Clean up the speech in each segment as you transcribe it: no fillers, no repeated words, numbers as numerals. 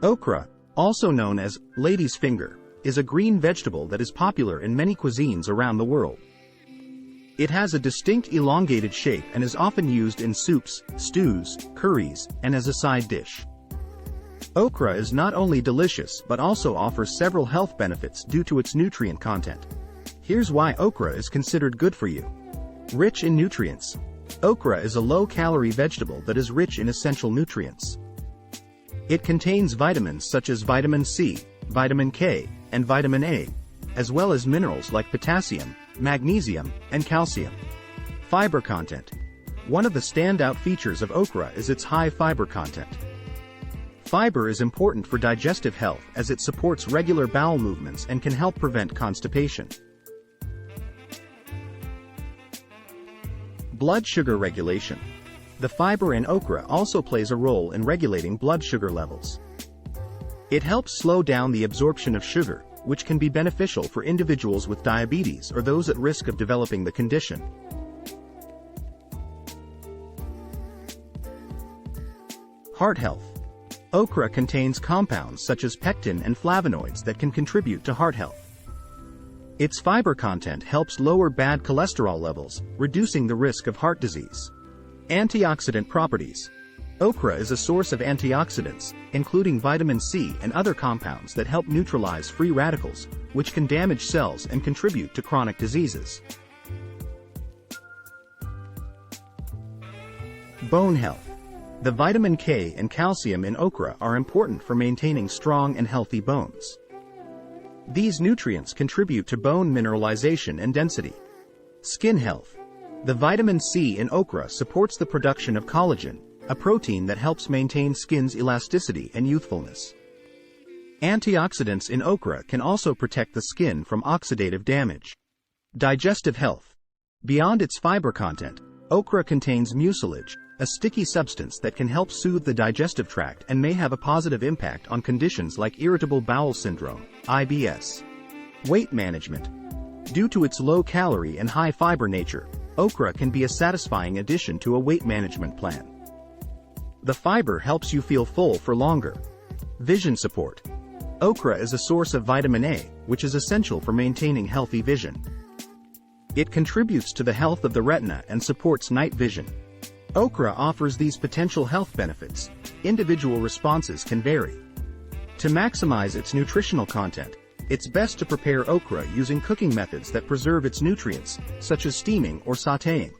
Okra, also known as lady's finger, is a green vegetable that is popular in many cuisines around the world. It has a distinct elongated shape and is often used in soups, stews, curries, and as a side dish. Okra is not only delicious but also offers several health benefits due to its nutrient content. Here's why okra is considered good for you. Rich in nutrients. Okra is a low-calorie vegetable that is rich in essential nutrients. It contains vitamins such as vitamin C, vitamin K, and vitamin A, as well as minerals like potassium, magnesium, and calcium. Fiber content. One of the standout features of okra is its high fiber content. Fiber is important for digestive health as it supports regular bowel movements and can help prevent constipation. Blood sugar regulation. The fiber in okra also plays a role in regulating blood sugar levels. It helps slow down the absorption of sugar, which can be beneficial for individuals with diabetes or those at risk of developing the condition. Heart health. Okra contains compounds such as pectin and flavonoids that can contribute to heart health. Its fiber content helps lower bad cholesterol levels, reducing the risk of heart disease. Antioxidant properties. Okra is a source of antioxidants, including vitamin C and other compounds that help neutralize free radicals, which can damage cells and contribute to chronic diseases. Bone health. The vitamin K and calcium in okra are important for maintaining strong and healthy bones. These nutrients contribute to bone mineralization and density. Skin health. The vitamin C in okra supports the production of collagen, a protein that helps maintain skin's elasticity and youthfulness. Antioxidants in okra can also protect the skin from oxidative damage. Digestive health. Beyond its fiber content, okra contains mucilage, a sticky substance that can help soothe the digestive tract and may have a positive impact on conditions like irritable bowel syndrome, IBS. Weight management. Due to its low-calorie and high-fiber nature, okra can be a satisfying addition to a weight management plan. The fiber helps you feel full for longer. Vision support. Okra is a source of vitamin A, which is essential for maintaining healthy vision. It contributes to the health of the retina and supports night vision. Okra offers these potential health benefits. Individual responses can vary. To maximize its nutritional content, it's best to prepare okra using cooking methods that preserve its nutrients, such as steaming or sautéing.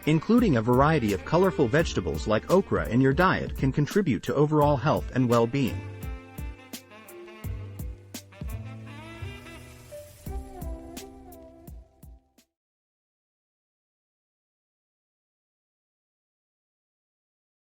Including a variety of colorful vegetables like okra in your diet can contribute to overall health and well-being.